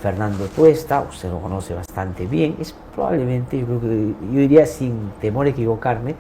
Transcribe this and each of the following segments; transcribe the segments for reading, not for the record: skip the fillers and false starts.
Fernando Tuesta, usted lo conoce bastante bien, es probablemente, yo diría sin temor a equivocarme,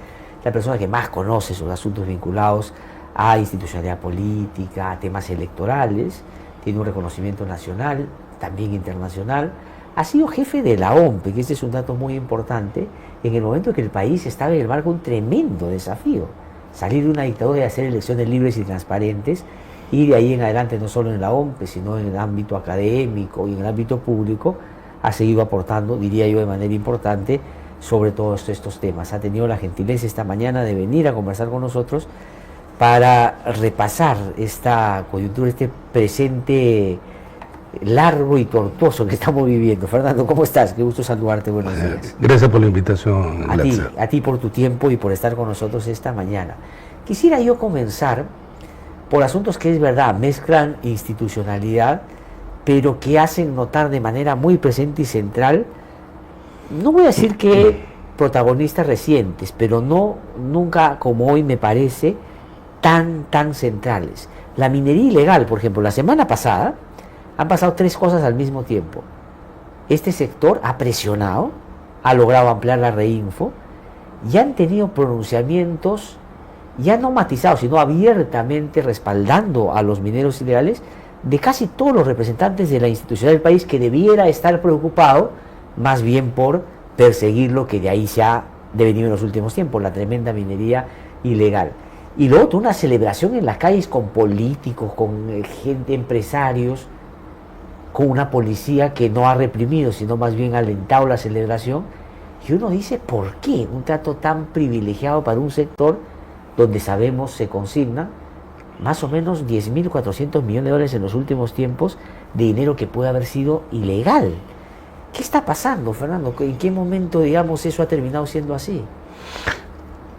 la persona que más conoce sobre asuntos vinculados a institucionalidad política, a temas electorales, tiene un reconocimiento nacional, también internacional, ha sido jefe de la OMPE, que este es un dato muy importante, en el momento en que el país estaba en el marco de un tremendo desafío, salir de una dictadura y hacer elecciones libres y transparentes, y de ahí en adelante, no solo en la OMPE, sino en el ámbito académico y en el ámbito público, ha seguido aportando, diría yo, de manera importante sobre todos estos temas. Ha tenido la gentileza esta mañana de venir a conversar con nosotros para repasar esta coyuntura, este presente largo y tortuoso que estamos viviendo. Fernando, ¿cómo estás? Qué gusto saludarte, buenos días. Gracias por la invitación. A ti por tu tiempo y por estar con nosotros esta mañana. Quisiera yo comenzar por asuntos que es verdad, mezclan institucionalidad, pero que hacen notar de manera muy presente y central, no voy a decir que protagonistas recientes, pero no nunca como hoy me parece tan centrales. La minería ilegal, por ejemplo, la semana pasada han pasado tres cosas al mismo tiempo. Este sector ha presionado, ha logrado ampliar la reinfo y han tenido pronunciamientos ya no matizados, sino abiertamente respaldando a los mineros ilegales de casi todos los representantes de la institución del país, que debiera estar preocupado más bien por perseguir lo que de ahí se ha devenido en los últimos tiempos, la tremenda minería ilegal. Y lo otro, una celebración en las calles con políticos, con gente, empresarios, con una policía que no ha reprimido, sino más bien ha alentado la celebración. Y uno dice, ¿por qué un trato tan privilegiado para un sector donde sabemos se consigna más o menos 10.400 millones de dólares en los últimos tiempos de dinero que puede haber sido ilegal? ¿Qué está pasando, Fernando? ¿En qué momento, digamos, eso ha terminado siendo así?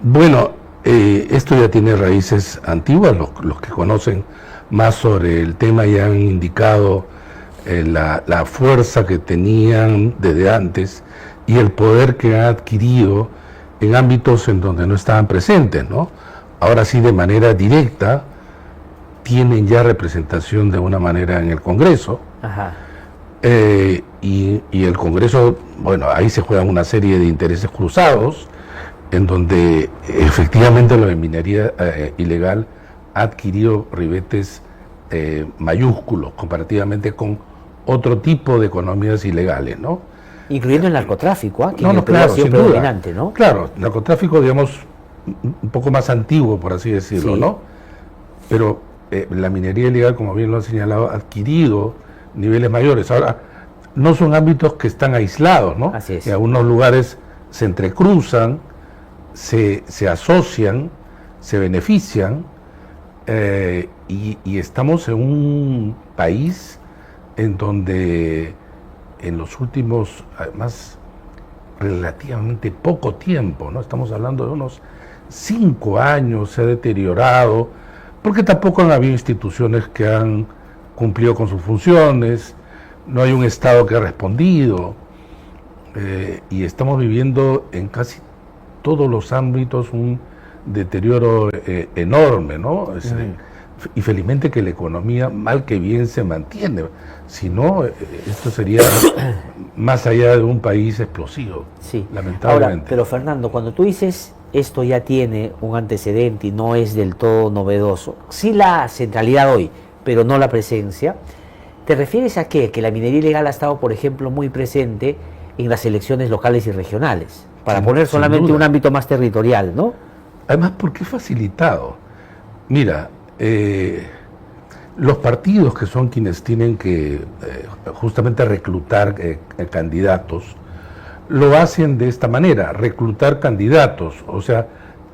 Bueno, esto ya tiene raíces antiguas. Los que conocen más sobre el tema ya han indicado la fuerza que tenían desde antes y el poder que han adquirido en ámbitos en donde no estaban presentes, ¿no? Ahora sí, de manera directa, tienen ya representación de una manera en el Congreso. Ajá. Y el Congreso, bueno, ahí se juegan una serie de intereses cruzados, en donde efectivamente lo de minería ilegal ha adquirido ribetes mayúsculos comparativamente con otro tipo de economías ilegales, ¿no? Incluyendo el narcotráfico, que claro, siempre sin duda, dominante, ¿no? Claro, narcotráfico, digamos, un poco más antiguo, por así decirlo, sí, ¿no? Pero la minería ilegal, como bien lo han señalado, ha adquirido niveles mayores. Ahora, no son ámbitos que están aislados, ¿no? Así es. En algunos lugares se entrecruzan, se asocian, se benefician, y estamos en un país en donde en los últimos, además, relativamente poco tiempo, ¿no? Estamos hablando de unos 5 años, se ha deteriorado, porque tampoco han habido instituciones que han cumplido con sus funciones, no hay un Estado que ha respondido, y estamos viviendo en casi todos los ámbitos un deterioro enorme, ¿no? Y felizmente que la economía mal que bien se mantiene, si no, esto sería más allá de un país explosivo, sí, lamentablemente. Ahora, pero Fernando, cuando tú dices esto ya tiene un antecedente y no es del todo novedoso, sí la centralidad hoy, pero no la presencia, ¿te refieres a qué? Que la minería ilegal ha estado, por ejemplo, muy presente en las elecciones locales y regionales, para poner solamente un ámbito más territorial, ¿no? Además, porque es facilitado. Mira, los partidos que son quienes tienen que justamente reclutar candidatos, lo hacen de esta manera, reclutar candidatos, o sea,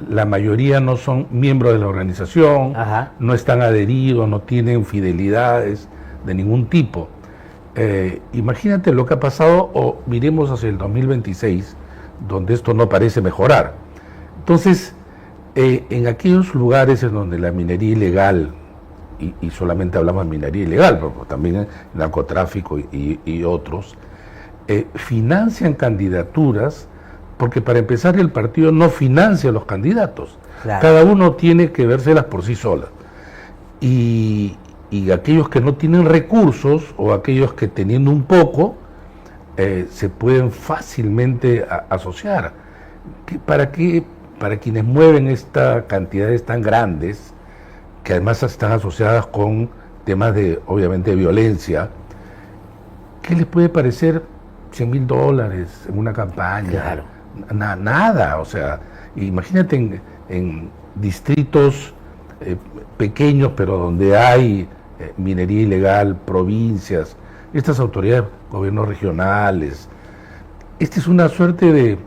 la mayoría no son miembros de la organización, ajá, no están adheridos, no tienen fidelidades de ningún tipo. Imagínate lo que ha pasado, o miremos hacia el 2026, donde esto no parece mejorar. Entonces, en aquellos lugares en donde la minería ilegal, y solamente hablamos de minería ilegal, pero también narcotráfico y otros, financian candidaturas, porque para empezar el partido no financia a los candidatos, claro, cada uno tiene que vérselas por sí sola. Y y aquellos que no tienen recursos o aquellos que teniendo un poco se pueden fácilmente asociar. ¿Para qué? Para quienes mueven estas cantidades tan grandes, que además están asociadas con temas de, obviamente, de violencia, ¿qué les puede parecer $100.000 en una campaña? Claro. Nada, o sea, imagínate en distritos pequeños, pero donde hay minería ilegal, provincias, estas autoridades, gobiernos regionales. Esta es una suerte de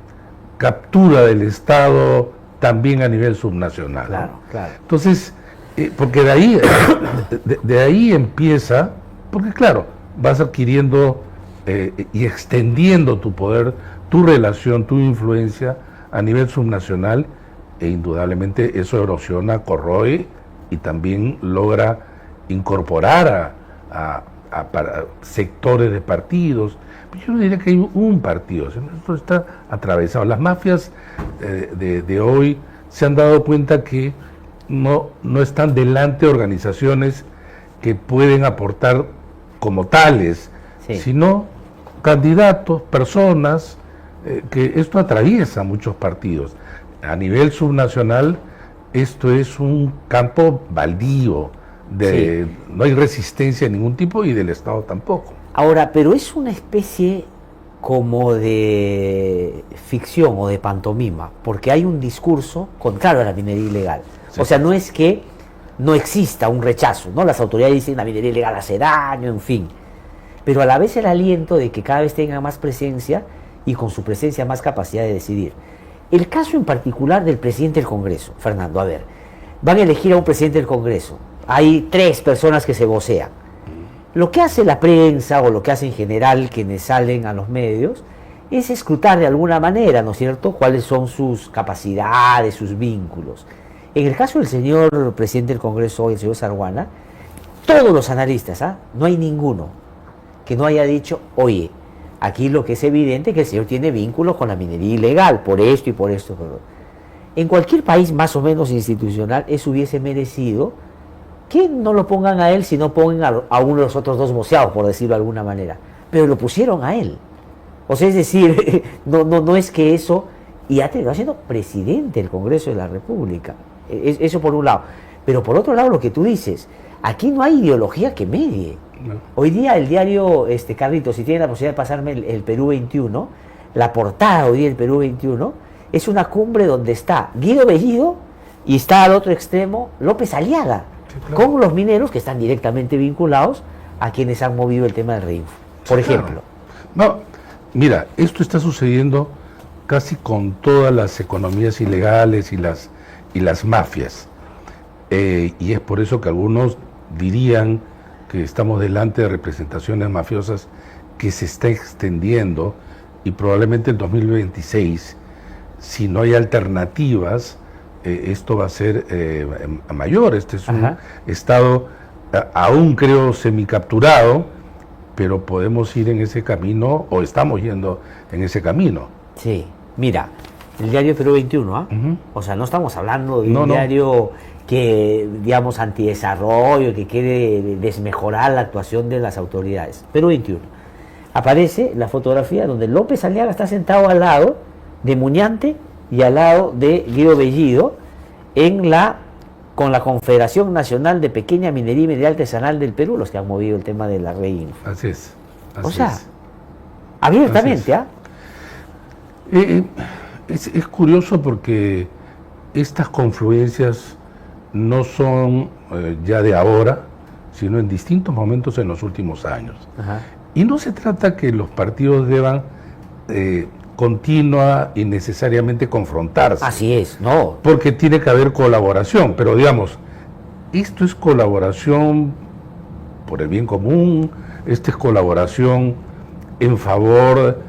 captura del Estado también a nivel subnacional. Claro, ¿no? claro. Entonces, porque de ahí empieza, porque claro, vas adquiriendo y extendiendo tu poder, tu relación, tu influencia a nivel subnacional, e indudablemente eso erosiona, corroe y también logra incorporar a sectores de partidos. Yo no diría que hay un partido, esto está atravesado. Las mafias de hoy se han dado cuenta que no están delante organizaciones que pueden aportar como tales, Sí. sino candidatos, personas, que esto atraviesa muchos partidos. A nivel subnacional, esto es un campo baldío, no hay resistencia de ningún tipo y del Estado tampoco. Ahora, pero es una especie como de ficción o de pantomima, porque hay un discurso contrario a la minería ilegal. Sí. O sea, no es que no exista un rechazo, ¿no? Las autoridades dicen la minería ilegal hace daño, en fin. Pero a la vez el aliento de que cada vez tenga más presencia y con su presencia más capacidad de decidir. El caso en particular del presidente del Congreso, Fernando, a ver, van a elegir a un presidente del Congreso. Hay 3 personas que se vocean. Lo que hace la prensa o lo que hace en general quienes salen a los medios es escrutar de alguna manera, ¿no es cierto?, cuáles son sus capacidades, sus vínculos. En el caso del señor presidente del Congreso hoy, el señor Saruana, todos los analistas, no hay ninguno que no haya dicho, oye, aquí lo que es evidente es que el señor tiene vínculos con la minería ilegal, por esto y por esto. En cualquier país más o menos institucional, eso hubiese merecido que no lo pongan a él, sino pongan a uno de los otros 2 voceados, por decirlo de alguna manera. Pero lo pusieron a él. O sea, es decir, no es que eso... Y ha terminado siendo presidente del Congreso de la República. Eso por un lado. Pero por otro lado, lo que tú dices, aquí no hay ideología que medie. No. Hoy día el diario, Carlitos, si tiene la posibilidad de pasarme el Perú 21, la portada hoy día del Perú 21, es una cumbre donde está Guido Bellido y está al otro extremo López Aliaga. Sí, claro. Con los mineros que están directamente vinculados a quienes han movido el tema del Reinfo, por ejemplo. Claro. No, mira, esto está sucediendo casi con todas las economías ilegales y las mafias. Y es por eso que algunos dirían que estamos delante de representaciones mafiosas que se está extendiendo, y probablemente en 2026, si no hay alternativas, esto va a ser mayor. Este es un estado aún creo semicapturado, pero podemos ir en ese camino, o estamos yendo en ese camino. Sí, mira, el diario Perú 21, o sea, no estamos hablando de un diario que, digamos, antidesarrollo, que quiere desmejorar la actuación de las autoridades. Perú 21. Aparece la fotografía donde López Aliaga está sentado al lado de Muñante y al lado de Guido Bellido con la Confederación Nacional de Pequeña Minería y Minería Artesanal del Perú, los que han movido el tema de la Reinfo. Así es. O sea, abiertamente, es curioso porque estas confluencias no son ya de ahora, sino en distintos momentos en los últimos años. Y no se trata que los partidos deban continua y necesariamente confrontarse. Así es, no. Porque tiene que haber colaboración, pero digamos, esto es colaboración por el bien común, esto es colaboración en favor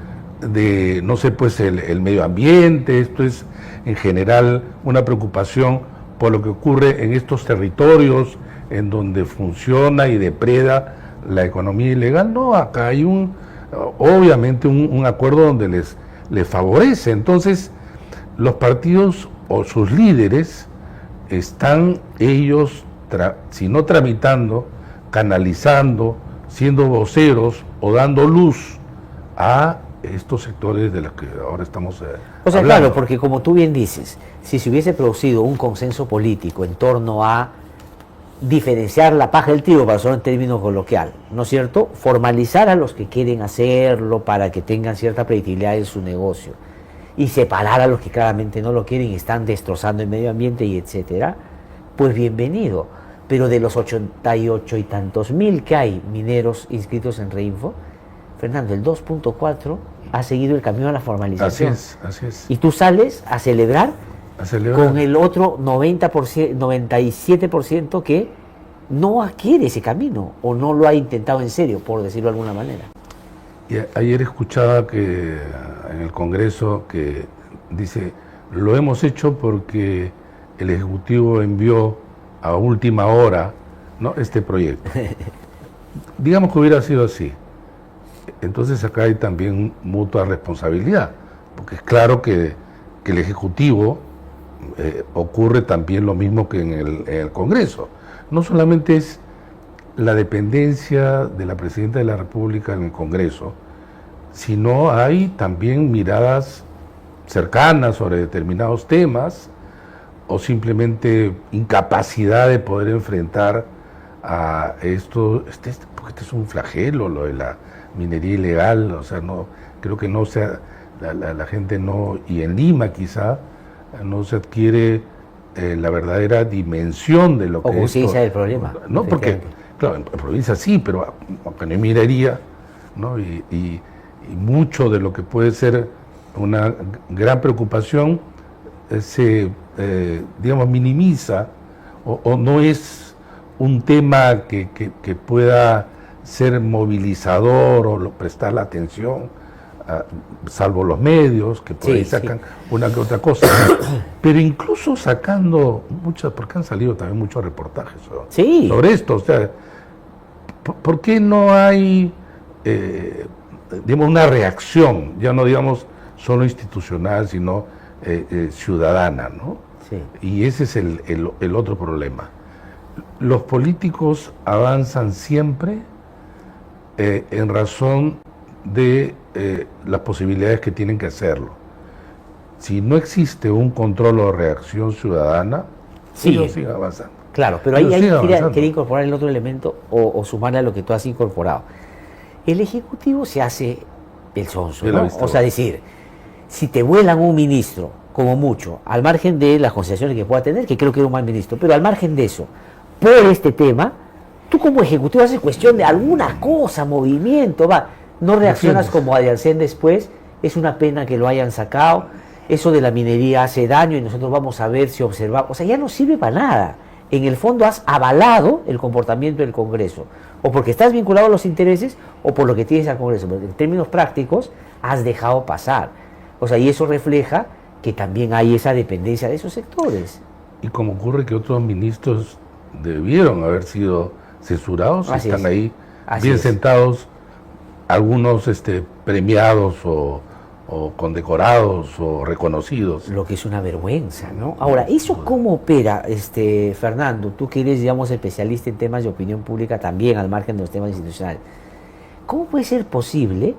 de, no sé, pues el medio ambiente, esto es en general una preocupación por lo que ocurre en estos territorios en donde funciona y depreda la economía ilegal. No, acá hay obviamente un acuerdo donde les favorece. Entonces, los partidos o sus líderes están ellos, si no tramitando, canalizando, siendo voceros o dando luz a estos sectores de los que ahora estamos o sea, hablando. claro, porque como tú bien dices, si se hubiese producido un consenso político en torno a diferenciar la paja del trigo, para usarlo en términos coloquial, ¿no es cierto? Formalizar a los que quieren hacerlo para que tengan cierta predictibilidad en su negocio y separar a los que claramente no lo quieren y están destrozando el medio ambiente y etcétera, pues bienvenido. Pero de los 88 y tantos mil que hay mineros inscritos en Reinfo, Fernando, el 2.4 ha seguido el camino a la formalización. Así es. Y tú sales a celebrar con el otro 90%, 97% que no adquiere ese camino o no lo ha intentado en serio, por decirlo de alguna manera. Y ayer escuchaba que en el Congreso que dice, lo hemos hecho porque el Ejecutivo envió a última hora, ¿no?, este proyecto. Digamos que hubiera sido así. Entonces acá hay también mutua responsabilidad, porque es claro que el Ejecutivo ocurre también lo mismo que en el Congreso. No solamente es la dependencia de la Presidenta de la República en el Congreso, sino hay también miradas cercanas sobre determinados temas o simplemente incapacidad de poder enfrentar a esto, porque este es un flagelo, lo de la minería ilegal, o sea, no creo que no sea, la gente no, y en Lima quizá, no se adquiere la verdadera dimensión de lo que es. O conciencia del problema. No, porque, claro, en provincia sí, pero aunque no hay minería, ¿no? Y mucho de lo que puede ser una gran preocupación se, digamos, minimiza o no es un tema que pueda ser movilizador o prestar la atención, salvo los medios, que por ahí sacan una que otra cosa. Pero incluso sacando muchas, porque han salido también muchos reportajes sobre esto, o sea, ¿por qué no hay, digamos, una reacción, ya no digamos solo institucional, sino ciudadana, ¿no? Sí. Y ese es el otro problema. Los políticos avanzan siempre en razón de las posibilidades que tienen que hacerlo. Si no existe un control o reacción ciudadana, ellos siguen avanzando. Claro, pero ahí quería incorporar el otro elemento o sumarle a lo que tú has incorporado. El Ejecutivo se hace el sonso, ¿no? O sea, decir, si te vuelan un ministro, como mucho, al margen de las consideraciones que pueda tener, que creo que era un mal ministro, pero al margen de eso, por este tema, tú como Ejecutivo haces cuestión de alguna cosa, movimiento, no reaccionas como Adriancén después, es una pena que lo hayan sacado, eso de la minería hace daño y nosotros vamos a ver si observamos, o sea, ya no sirve para nada. En el fondo has avalado el comportamiento del Congreso, o porque estás vinculado a los intereses, o por lo que tienes al Congreso, pero en términos prácticos has dejado pasar. O sea, y eso refleja que también hay esa dependencia de esos sectores. Y como ocurre que otros ministros debieron haber sido censurados, están ahí bien sentados, algunos premiados o condecorados o reconocidos. Lo que es una vergüenza, ¿no? Ahora, ¿eso cómo opera, Fernando? Tú que eres, digamos, especialista en temas de opinión pública también, al margen de los temas institucionales. ¿Cómo puede ser posible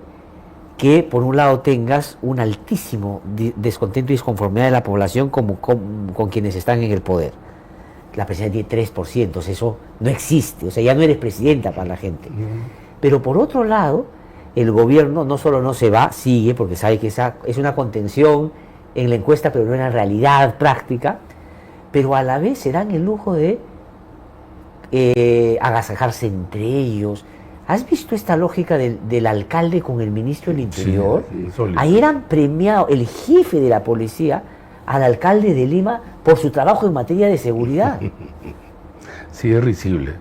que, por un lado, tengas un altísimo descontento y disconformidad de la población con quienes están en el poder? La presidencia tiene 3%, o sea, eso no existe, o sea, ya no eres presidenta para la gente. Pero por otro lado, el gobierno no solo no se va, sigue, porque sabe que esa es una contención en la encuesta, pero no en la realidad práctica, pero a la vez se dan el lujo de agasajarse entre ellos. ¿Has visto esta lógica del alcalde con el ministro del Interior? Sí, Ayer han premiado el jefe de la policía al alcalde de Lima por su trabajo en materia de seguridad. Sí, es risible.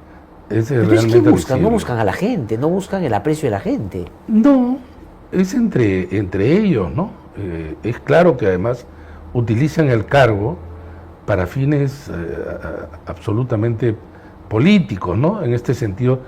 Entonces, ¿qué buscan? No buscan a la gente, no buscan el aprecio de la gente. No, es entre ellos, ¿no? Es claro que además utilizan el cargo para fines absolutamente políticos, ¿no? En este sentido,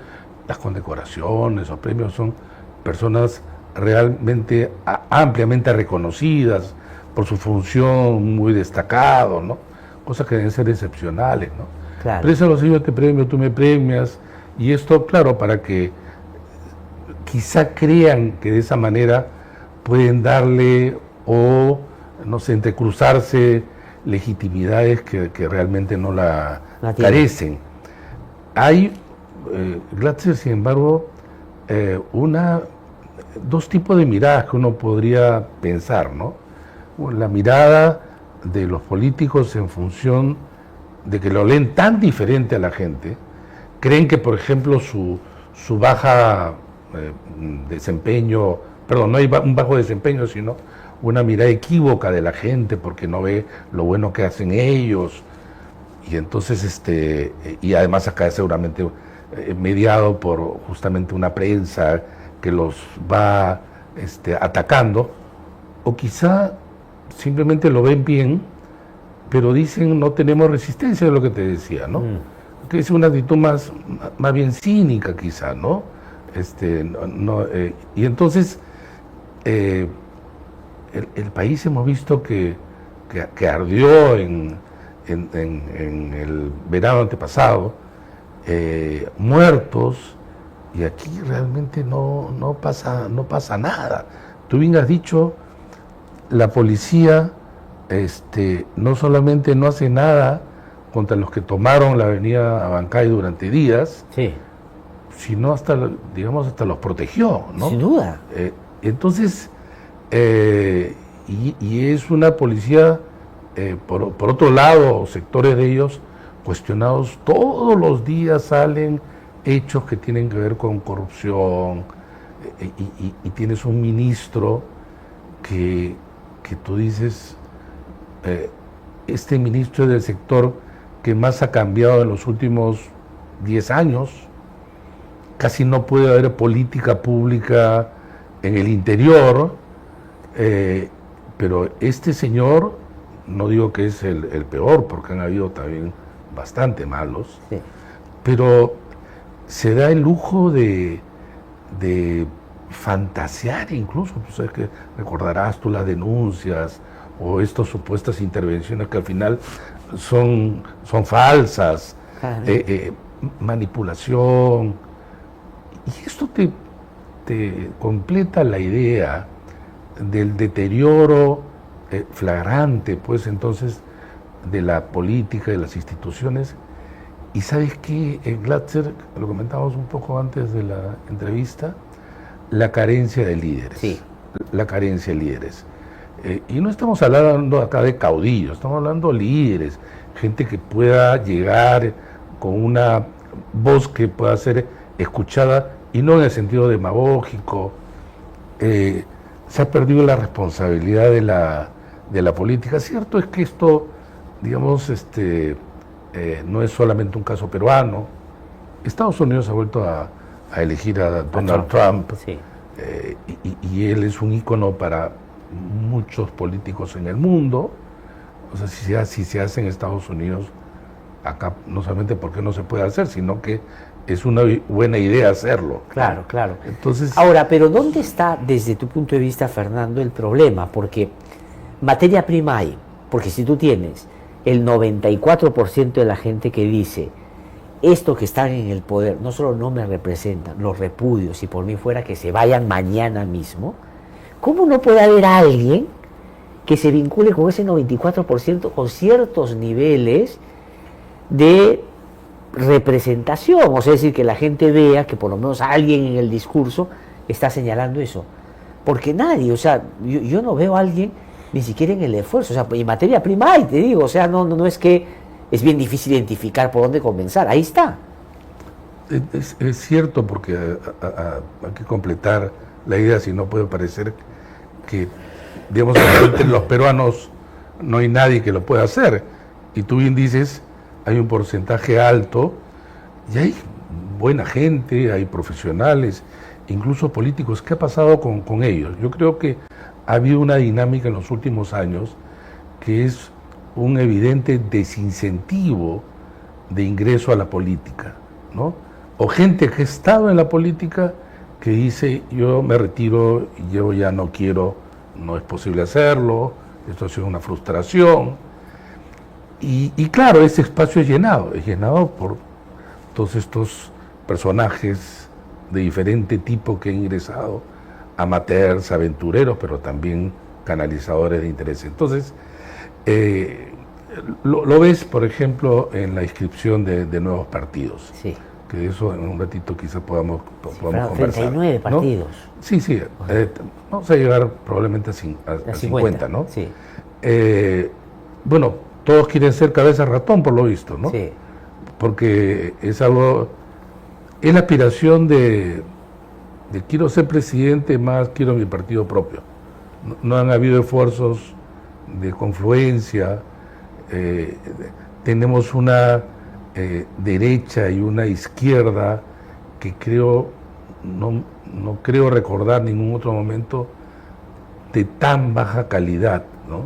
las condecoraciones o premios son personas realmente ampliamente reconocidas por su función, muy destacado, ¿no? Cosas que deben ser excepcionales, ¿no? Claro. Pero eso lo sigo, te premio, tú me premias, Y esto, claro, para que quizá crean que de esa manera pueden darle o, no sé, entrecruzarse legitimidades que realmente no la carecen. Hay, Glatzer, sin embargo, dos tipos de miradas que uno podría pensar, ¿no? La mirada de los políticos en función de que lo leen tan diferente a la gente, creen que, por ejemplo, su baja desempeño, perdón, no hay un bajo desempeño, sino una mirada equívoca de la gente porque no ve lo bueno que hacen ellos, y entonces, y además acá es seguramente mediado por justamente una prensa que los va atacando, o quizá simplemente lo ven bien, pero dicen no tenemos resistencia, de lo que te decía, ¿no? Que es una actitud más bien cínica quizá, ¿no? Y entonces el país hemos visto que ardió en el verano antepasado, muertos, y aquí realmente no pasa nada. Tú bien has dicho, la policía no solamente no hace nada contra los que tomaron la avenida Abancay durante días, sí, sino hasta los protegió, ¿no? Sin duda. Entonces, y es una policía, por otro lado, sectores de ellos cuestionados, todos los días salen hechos que tienen que ver con corrupción, y tienes un ministro que tú dices, este ministro es del sector que más ha cambiado en los últimos 10 años, casi no puede haber política pública en el interior, pero este señor, no digo que es el peor, porque han habido también bastante malos, sí, pero se da el lujo de fantasear incluso, pues es que recordarás tú las denuncias o estas supuestas intervenciones que al final son falsas, manipulación, y esto te completa la idea del deterioro flagrante, pues entonces, de la política, de las instituciones. Y sabes qué, Glatzer, lo comentábamos un poco antes de la entrevista, la carencia de líderes. Sí. La carencia de líderes. Y no estamos hablando acá de caudillos, estamos hablando de líderes, gente que pueda llegar con una voz que pueda ser escuchada, y no en el sentido demagógico. Se ha perdido la responsabilidad de la política. Cierto es que esto, digamos, no es solamente un caso peruano. Estados Unidos ha vuelto a elegir a Donald Trump, sí, y él es un ícono para muchos políticos en el mundo. O sea, si se hace en Estados Unidos, acá no solamente porque no se puede hacer, sino que es una buena idea hacerlo. Claro, claro. Entonces, ahora, pero ¿dónde está, desde tu punto de vista, Fernando, el problema? Porque materia prima hay, porque si tú tienes el 94% de la gente que dice esto que están en el poder no solo no me representan, los repudio, si por mí fuera que se vayan mañana mismo, ¿cómo no puede haber alguien que se vincule con ese 94% con ciertos niveles de representación? O sea, es decir, que la gente vea que por lo menos alguien en el discurso está señalando eso. Porque nadie, o sea, yo no veo a alguien ni siquiera en el esfuerzo. O sea, en materia prima hay, te digo, o sea, no es que es bien difícil identificar por dónde comenzar, ahí está. Es cierto, porque hay que completar la idea, si no puede parecer que, digamos, entre los peruanos no hay nadie que lo pueda hacer. Y tú bien dices, hay un porcentaje alto, y hay buena gente, hay profesionales, incluso políticos. ¿Qué ha pasado con ellos? Yo creo que ha habido una dinámica en los últimos años que es un evidente desincentivo de ingreso a la política, ¿no? O gente que ha estado en la política que dice, yo me retiro, yo ya no quiero, no es posible hacerlo, esto ha sido una frustración. Y claro, ese espacio es llenado por todos estos personajes de diferente tipo que han ingresado, amateurs, aventureros, pero también canalizadores de interés. Entonces, lo ves, por ejemplo, en la inscripción de nuevos partidos. Sí. Que de eso en un ratito quizás podamos Claro, conversar. 39 partidos. ¿No? Sí, sí. Vamos a llegar probablemente a 50, ¿no? Sí. Bueno, todos quieren ser cabeza ratón, por lo visto, ¿no? Sí. Porque es algo, es la aspiración de quiero ser presidente más quiero mi partido propio. No han habido esfuerzos de confluencia, tenemos una derecha y una izquierda que creo, no creo recordar ningún otro momento de tan baja calidad, ¿no?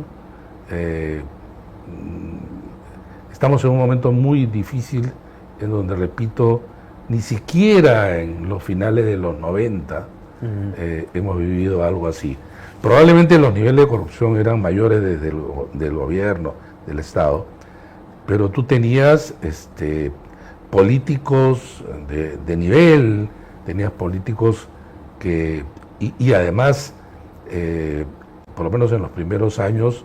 Estamos en un momento muy difícil en donde, repito, ni siquiera en los finales de los 90 hemos vivido algo así. Probablemente los niveles de corrupción eran mayores desde del gobierno, del Estado, pero tú tenías políticos de nivel, tenías políticos que, y además, por lo menos en los primeros años,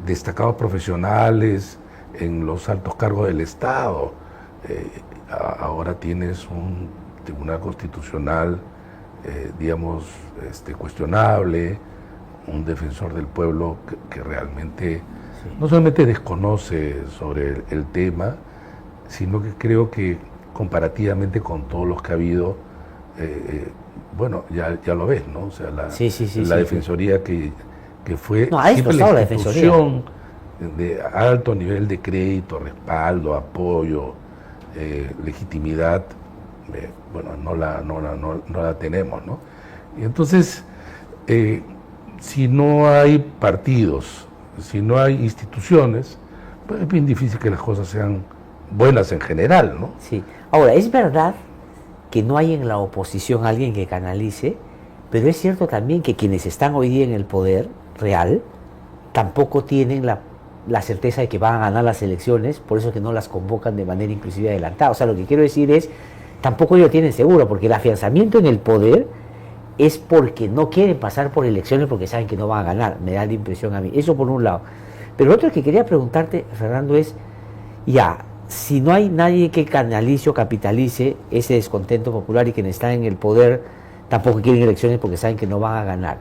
destacados profesionales en los altos cargos del Estado. Ahora tienes un tribunal constitucional, digamos, cuestionable, un defensor del pueblo que realmente no solamente desconoce sobre el tema, sino que creo que comparativamente con todos los que ha habido, bueno, ya lo ves, ¿no? O sea, la defensoría que fue siempre la institución de alto nivel de crédito, respaldo, apoyo, legitimidad, bueno, no la tenemos, ¿no? Y entonces, si no hay partidos, si no hay instituciones, pues es bien difícil que las cosas sean buenas en general, ¿no? Sí. Ahora, es verdad que no hay en la oposición alguien que canalice, pero es cierto también que quienes están hoy día en el poder real tampoco tienen la certeza de que van a ganar las elecciones, por eso que no las convocan de manera inclusive adelantada. O sea, lo que quiero decir es, tampoco ellos tienen seguro, porque el afianzamiento en el poder es porque no quieren pasar por elecciones porque saben que no van a ganar, me da la impresión a mí. Eso por un lado. Pero lo otro que quería preguntarte, Fernando, es, ya, si no hay nadie que canalice o capitalice ese descontento popular y quienes están en el poder tampoco quieren elecciones porque saben que no van a ganar,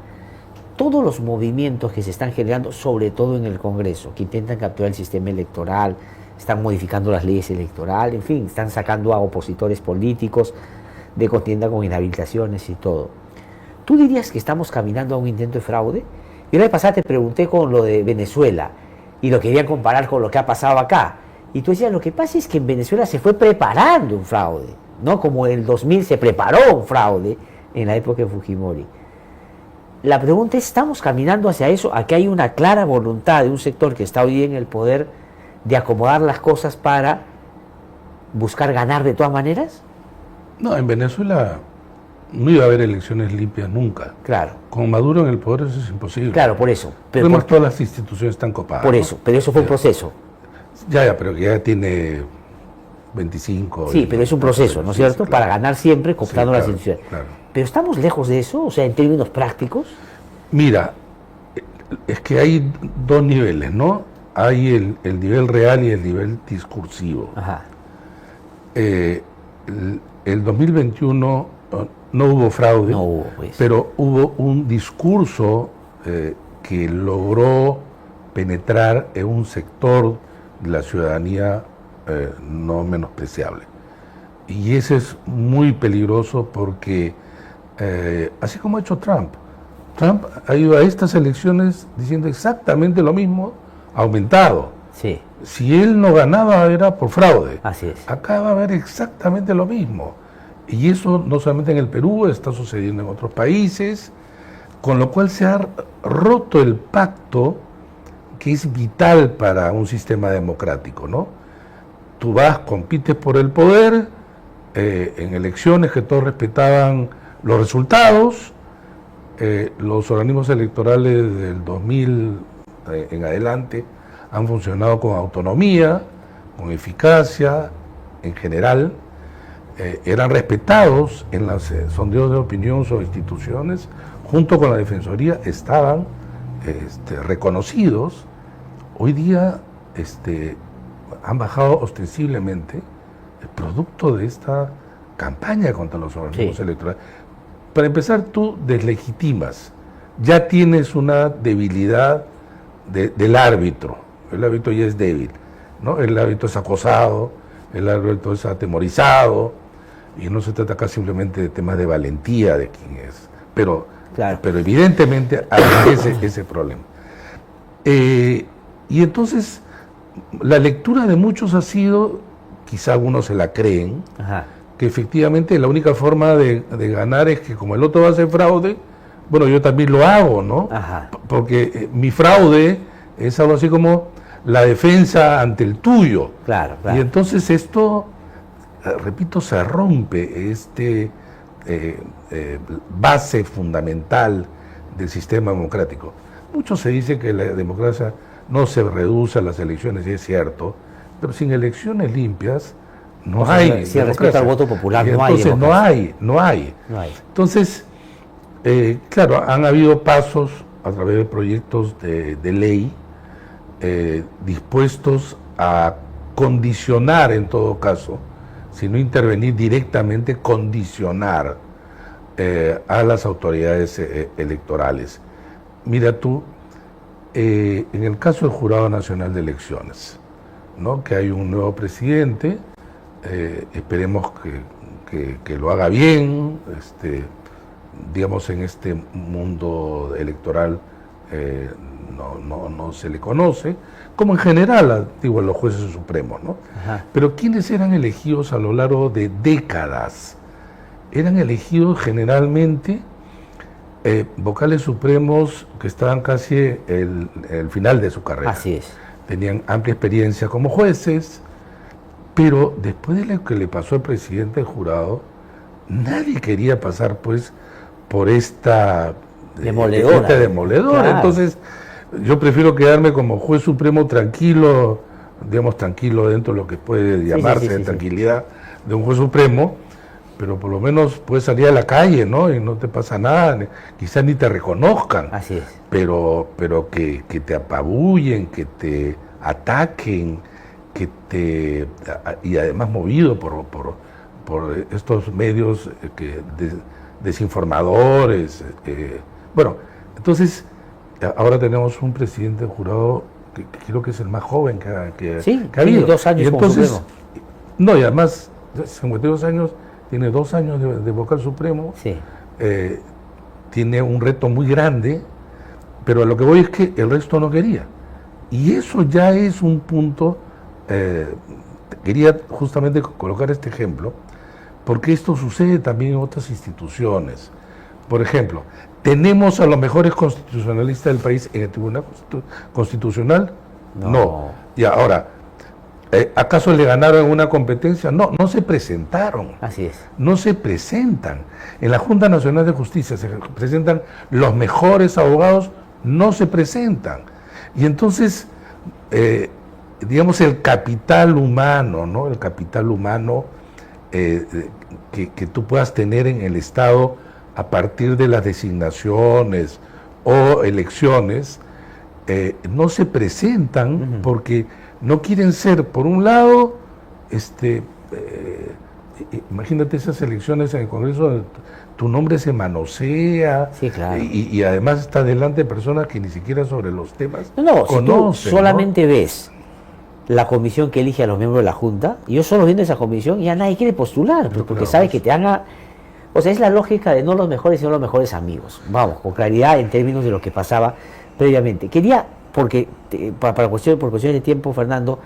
todos los movimientos que se están generando, sobre todo en el Congreso, que intentan capturar el sistema electoral, están modificando las leyes electorales, en fin, están sacando a opositores políticos de contienda con inhabilitaciones y todo. ¿Tú dirías que estamos caminando a un intento de fraude? Yo la vez pasada te pregunté con lo de Venezuela y lo querían comparar con lo que ha pasado acá. Y tú decías, lo que pasa es que en Venezuela se fue preparando un fraude, ¿no? Como en el 2000 se preparó un fraude en la época de Fujimori. La pregunta es, ¿estamos caminando hacia eso? ¿A que hay una clara voluntad de un sector que está hoy día en el poder de acomodar las cosas para buscar ganar de todas maneras? No, en Venezuela no iba a haber elecciones limpias nunca. Claro. Con Maduro en el poder eso es imposible. Claro, por eso. Pero todas las instituciones están copadas. Por eso, pero eso fue un proceso. Ya, pero que ya tiene 25. Sí, pero es un proceso, ¿no es cierto? Claro. Para ganar siempre cooptando las instituciones. Claro. Pero ¿estamos lejos de eso? O sea, en términos prácticos. Mira, es que hay dos niveles, ¿no? Hay el nivel real y el nivel discursivo. Ajá. El 2021 no hubo fraude, No hubo, pues. pero hubo un discurso que logró penetrar en un sector de la ciudadanía no menospreciable. Y eso es muy peligroso porque, así como ha hecho Trump ha ido a estas elecciones diciendo exactamente lo mismo, aumentado. Sí. Si él no ganaba era por fraude. Así es. Acá va a haber exactamente lo mismo. Y eso no solamente en el Perú, está sucediendo en otros países, con lo cual se ha roto el pacto que es vital para un sistema democrático, ¿no? Tú vas, compites por el poder, en elecciones que todos respetaban los resultados, los organismos electorales del 2000 en adelante han funcionado con autonomía, con eficacia en general, eran respetados en los sondeos de opinión sobre instituciones, junto con la Defensoría estaban reconocidos. Hoy día han bajado ostensiblemente el producto de esta campaña contra los organismos electorales. Para empezar, tú deslegitimas, ya tienes una debilidad del árbitro, el árbitro ya es débil, ¿no? El árbitro es acosado, el árbitro es atemorizado, y no se trata acá simplemente de temas de valentía de quién es, pero evidentemente hay ese problema. Y entonces, la lectura de muchos ha sido, quizá algunos se la creen, que efectivamente la única forma de ganar es que como el otro va a hacer fraude, bueno, yo también lo hago, ¿no? Porque mi fraude es algo así como la defensa ante el tuyo. Claro. Y entonces esto, repito, se rompe base fundamental del sistema democrático. Mucho se dice que la democracia no se reduce a las elecciones, y es cierto, pero sin elecciones limpias no hay. Si respecto al voto popular, no hay. Entonces no hay. Entonces, claro, han habido pasos a través de proyectos de ley dispuestos a condicionar, en todo caso, si no intervenir directamente, condicionar a las autoridades electorales. Mira tú, en el caso del Jurado Nacional de Elecciones, ¿no? Que hay un nuevo presidente, esperemos que lo haga bien, digamos, en este mundo electoral no se le conoce, como en general, digo, los jueces supremos, ¿no? Pero ¿quiénes eran elegidos a lo largo de décadas? Eran elegidos generalmente vocales supremos que estaban casi el final de su carrera. Así es. Tenían amplia experiencia como jueces, pero después de lo que le pasó al presidente del jurado, nadie quería pasar pues por esta demoledora. Claro. Entonces, yo prefiero quedarme como juez supremo tranquilo, digamos tranquilo dentro de lo que puede llamarse tranquilidad de un juez supremo, pero por lo menos puedes salir a la calle, ¿no? Y no te pasa nada, quizás ni te reconozcan. Así es. Pero que te apabullen, que te ataquen, y además movido por estos medios desinformadores. Bueno, entonces, ahora tenemos un presidente jurado que creo que es el más joven que ha habido. 2 años. Y entonces, y además, 52 años, tiene 2 años de vocal supremo, tiene un reto muy grande, pero a lo que voy es que el resto no quería. Y eso ya es un punto, quería justamente colocar este ejemplo, porque esto sucede también en otras instituciones. Por ejemplo, ¿tenemos a los mejores constitucionalistas del país en el Tribunal Constitucional? No. Y ahora, ¿acaso le ganaron una competencia? No se presentaron. Así es. No se presentan. En la Junta Nacional de Justicia se presentan los mejores abogados, no se presentan. Y entonces, digamos, el capital humano, ¿no? El capital humano que tú puedas tener en el Estado a partir de las designaciones o elecciones, no se presentan porque no quieren ser, por un lado, imagínate esas elecciones en el Congreso donde tu nombre se manosea, y además está delante de personas que ni siquiera sobre los temas conocen. Si tú solamente ves la comisión que elige a los miembros de la Junta, y yo solo viendo esa comisión, ya nadie quiere postular, porque sabe que te van a... O sea, es la lógica de no los mejores, sino los mejores amigos. Vamos, con claridad en términos de lo que pasaba previamente. Quería, porque por cuestiones de tiempo, Fernando,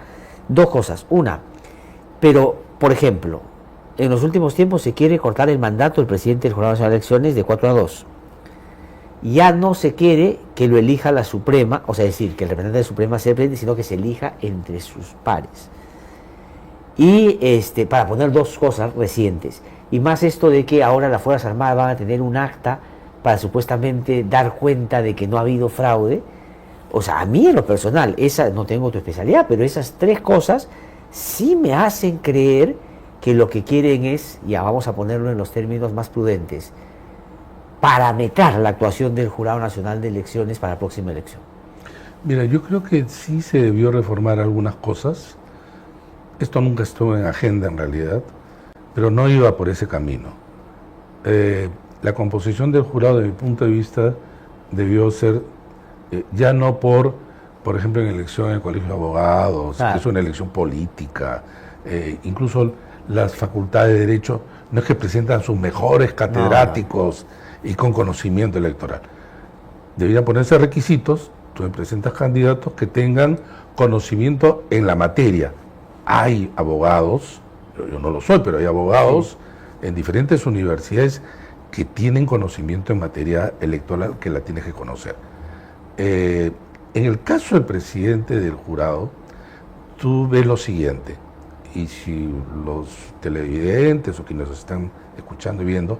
2 cosas. Una, pero, por ejemplo, en los últimos tiempos se quiere cortar el mandato del presidente del Jurado Nacional de Elecciones de 4 a 2. Ya no se quiere que lo elija la Suprema, o sea, decir, que el representante de la Suprema sea el presidente, sino que se elija entre sus pares. Y para poner 2 cosas recientes, y más esto de que ahora las Fuerzas Armadas van a tener un acta para supuestamente dar cuenta de que no ha habido fraude. O sea, a mí en lo personal, no tengo tu especialidad, pero esas 3 cosas sí me hacen creer que lo que quieren es, ya vamos a ponerlo en los términos más prudentes, parametrar la actuación del Jurado Nacional de Elecciones para la próxima elección? Mira, yo creo que sí se debió reformar algunas cosas. Esto nunca estuvo en agenda en realidad, pero no iba por ese camino. La composición del jurado, de mi punto de vista, debió ser ya no por ejemplo, en elección en el Colegio de Abogados, que es una elección política, incluso las facultades de Derecho no es que presentan sus mejores catedráticos y con conocimiento electoral. Deberían ponerse requisitos. Tú presentas candidatos que tengan conocimiento en la materia. Hay abogados, yo no lo soy, pero hay abogados en diferentes universidades que tienen conocimiento en materia electoral que la tienes que conocer. En el caso del presidente del jurado, tú ves lo siguiente, y si los televidentes o quienes nos están escuchando y viendo,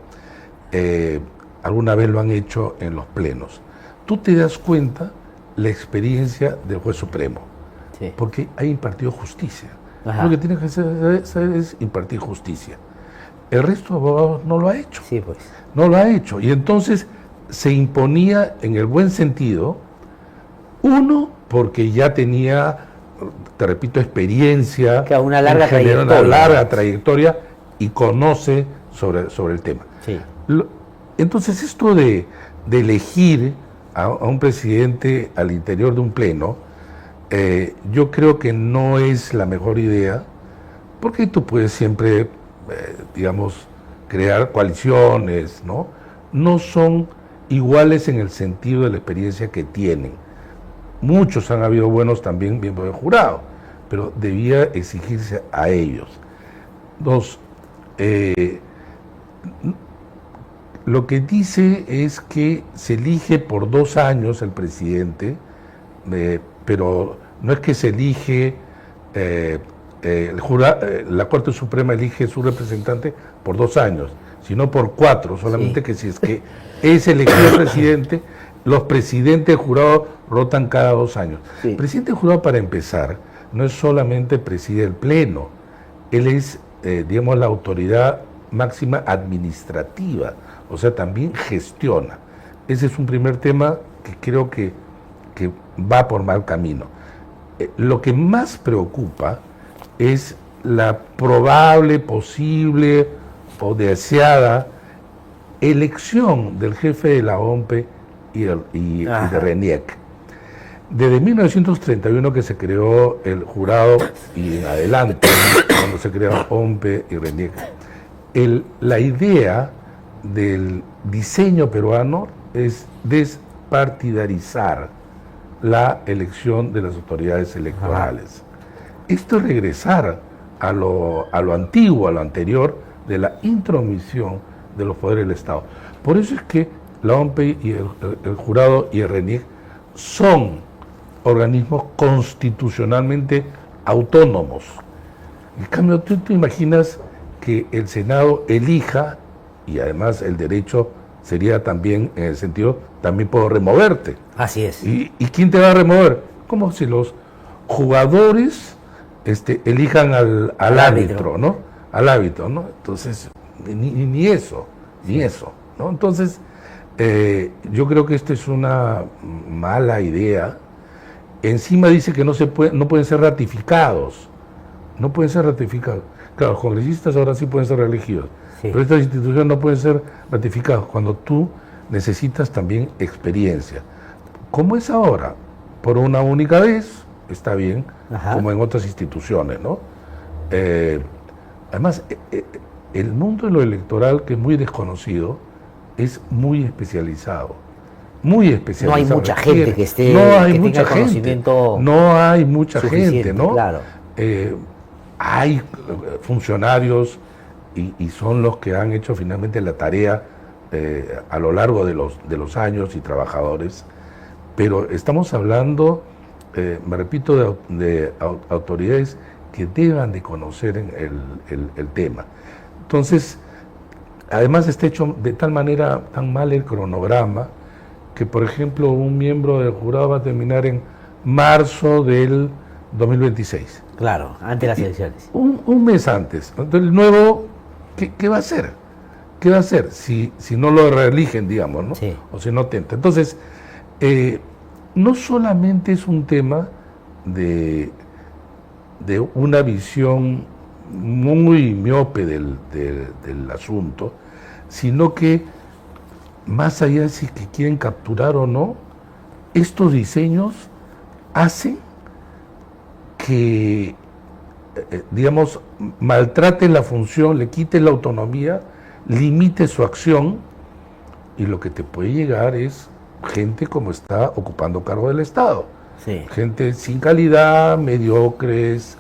alguna vez lo han hecho en los plenos, tú te das cuenta la experiencia del juez supremo, porque ha impartido justicia. Lo que tiene que hacer es impartir justicia. El resto de abogados no lo ha hecho. No lo ha hecho. Y entonces se imponía en el buen sentido, uno, porque ya tenía, te repito, experiencia, una larga trayectoria y conoce sobre el tema. Entonces esto de elegir a un presidente al interior de un pleno, yo creo que no es la mejor idea, porque tú puedes siempre, digamos, crear coaliciones, ¿no? No son iguales en el sentido de la experiencia que tienen. Muchos han habido buenos también miembros del jurado, pero debía exigirse a ellos. Dos, lo que dice es que se elige por 2 años el presidente, pero no es que se elige, la Corte Suprema elige su representante por 2 años, sino por 4, solamente que si es que es elegido el presidente, los presidentes del jurado rotan cada 2 años. El presidente del jurado, para empezar, no es solamente preside el pleno, él es, digamos, la autoridad máxima administrativa, o sea, también gestiona. Ese es un primer tema que creo que va por mal camino. Lo que más preocupa es la probable, posible o deseada elección del jefe de la OMPE y de RENIEC. Desde 1931 que se creó el jurado y en adelante, cuando se creó OMPE y RENIEC, la idea del diseño peruano es despartidarizar la elección de las autoridades electorales. Esto es regresar a lo antiguo, a lo anterior, de la intromisión de los poderes del Estado. Por eso es que la OMPE y el jurado y el RENIEC son organismos constitucionalmente autónomos. En cambio, tú te imaginas que el Senado elija, y además el derecho sería también, en el sentido, también puedo removerte. Así es. ¿Y quién te va a remover? Como si los jugadores elijan al árbitro, ¿no? Al árbitro, ¿no? Entonces, ni eso, ¿no? Entonces, yo creo que esto es una mala idea. Encima dice que no pueden ser ratificados. No pueden ser ratificados. Claro, los congresistas ahora sí pueden ser reelegidos, pero estas instituciones no pueden ser ratificadas cuando tú necesitas también experiencia. Como es ahora, por una única vez, está bien, como en otras instituciones, ¿no? Además, el mundo de lo electoral, que es muy desconocido, es muy especializado. Muy especializado. No hay mucha gente que esté, tenga conocimiento. No hay mucha gente, ¿no? Claro. Hay funcionarios y son los que han hecho finalmente la tarea a lo largo de los años y trabajadores, pero estamos hablando, me repito, de autoridades que deban de conocer el tema. Entonces, además está hecho de tal manera, tan mal el cronograma, que por ejemplo un miembro del jurado va a terminar en marzo del 2026. Claro, antes de las elecciones. Un mes antes. Entonces, el nuevo, ¿qué va a hacer? ¿Qué va a hacer si no lo reeligen, digamos, ¿no? Sí. O si no tenta. Entonces, no solamente es un tema de una visión muy miope del asunto, sino que más allá de si que quieren capturar o no, estos diseños hacen que, digamos, maltrate la función, le quite la autonomía, limite su acción, y lo que te puede llegar es gente como está ocupando cargo del Estado. Sí. Gente sin calidad, mediocres,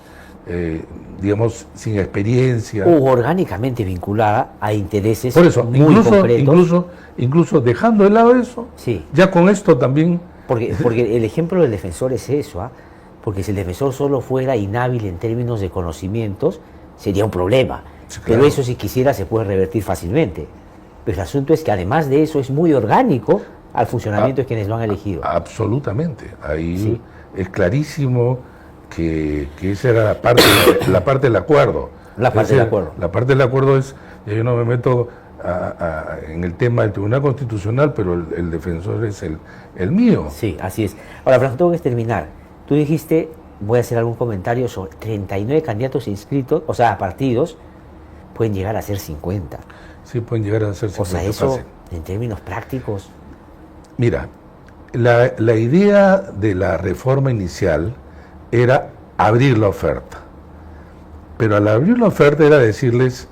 digamos, sin experiencia. Orgánicamente vinculada a intereses Por eso, muy concretos. incluso dejando de lado eso, Sí. ya con esto también... Porque el ejemplo del defensor es eso, ¿ah? Porque si el defensor solo fuera inhábil en términos de conocimientos, sería un problema. Sí, claro. Pero eso, si quisiera, se puede revertir fácilmente. Pero el asunto es que además de eso es muy orgánico al funcionamiento de quienes lo han elegido. Absolutamente. Ahí Sí. es clarísimo que esa era la parte del acuerdo. La parte del acuerdo. La parte del acuerdo es, yo no me meto en el tema del Tribunal Constitucional, pero el defensor es el mío. Sí, así es. Ahora, Franco, tengo que terminar. Tú dijiste, voy a hacer algún comentario sobre 39 candidatos inscritos, o sea, partidos, pueden llegar a ser 50. Sí, pueden llegar a ser 50. O sea, eso, fácil. en términos prácticos... Mira, la idea de la reforma inicial era abrir la oferta. Pero al abrir la oferta era decirles,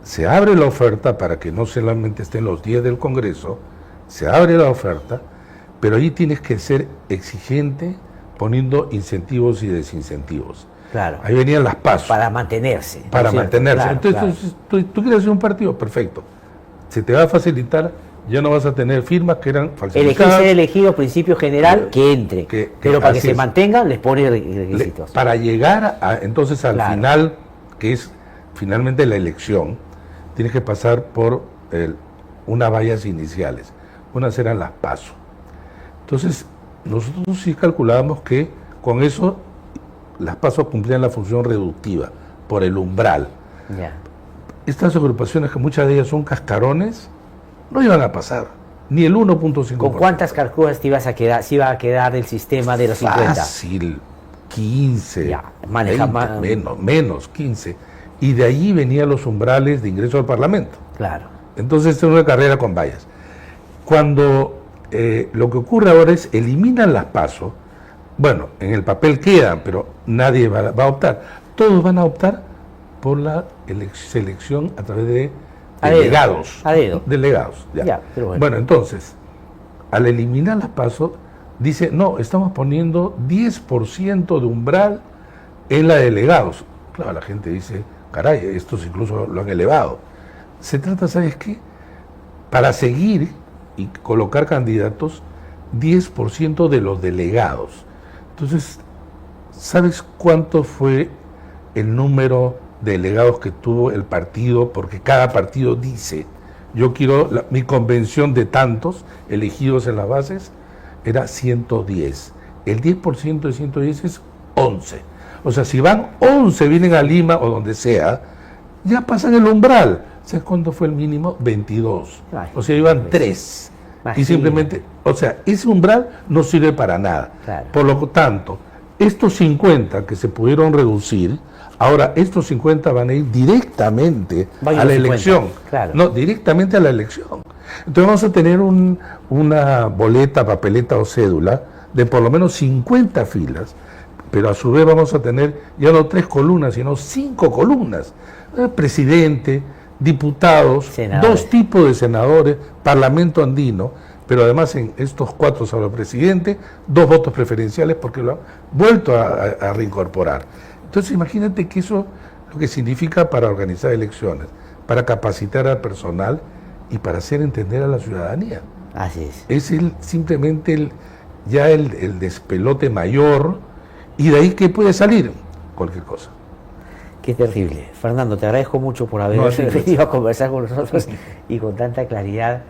se abre la oferta para que no solamente estén los 10 del Congreso, se abre la oferta, pero ahí tienes que ser exigente poniendo incentivos y desincentivos. Claro. Ahí venían las pasos. Para mantenerse. Para ¿no es cierto? mantenerse. Claro, Entonces, claro. tú quieres hacer un partido, perfecto. Se te va a facilitar, ya no vas a tener firmas que eran falsificadas. Ser elegido principio general, que entre. Pero para que se mantengan, les pone requisitos. Para llegar entonces al Claro. final, que es finalmente la elección, tienes que pasar por unas vallas iniciales. Unas eran las PASO. Entonces, nosotros sí calculábamos que con eso las PASO cumplían la función reductiva, por el umbral. Ya. Estas agrupaciones, que muchas de ellas son cascarones, no iban a pasar, ni el 1.5%. ¿Con cuántas carcuas te ibas a quedar, se iba a quedar el sistema de los 50? Fácil, 15, Ya, maneja 20, menos 15. Y de allí venían los umbrales de ingreso al Parlamento. Claro. Entonces es una carrera con vallas. Cuando lo que ocurre ahora es eliminan las PASO, bueno, en el papel quedan, pero nadie va a optar. Todos van a optar por la selección a través de delegados. A dedo. Delegados, ya. Ya, pero bueno. Bueno, entonces, al eliminar las PASO, dice, no, estamos poniendo 10% de umbral en la de delegados. Claro, la gente dice, caray, estos incluso lo han elevado. Se trata, ¿sabes qué? Para seguir y colocar candidatos, 10% de los delegados. Entonces, ¿sabes cuánto fue el número de delegados que tuvo el partido? Porque cada partido dice, yo quiero, mi convención de tantos elegidos en las bases era 110. El 10% de 110 es 11. O sea, si van 11, vienen a Lima o donde sea, ya pasan el umbral. ¿Sabes cuánto fue el mínimo? 22. O sea, iban 3. Y simplemente, o sea, ese umbral no sirve para nada. Claro. Por lo tanto, estos 50 que se pudieron reducir, ahora estos 50 van a ir directamente a la elección. Claro. No, directamente a la elección. Entonces vamos a tener una boleta, papeleta o cédula de por lo menos 50 filas, pero a su vez vamos a tener ya no 3 columnas, sino 5 columnas. Presidente, diputados, senadores. 2 tipos de senadores, Parlamento andino, pero además en estos 4 sobre el presidente, 2 votos preferenciales porque lo han vuelto a reincorporar. Entonces imagínate que eso lo que significa para organizar elecciones, para capacitar al personal y para hacer entender a la ciudadanía. Así es. Es simplemente el despelote mayor, y de ahí que puede salir cualquier cosa. Qué terrible. Fernando, te agradezco mucho por haber venido a conversar con nosotros y con tanta claridad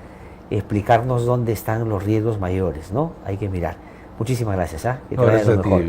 explicarnos dónde están los riesgos mayores, ¿no? Hay que mirar. Muchísimas gracias, ¿ah? Que te vaya lo mejor.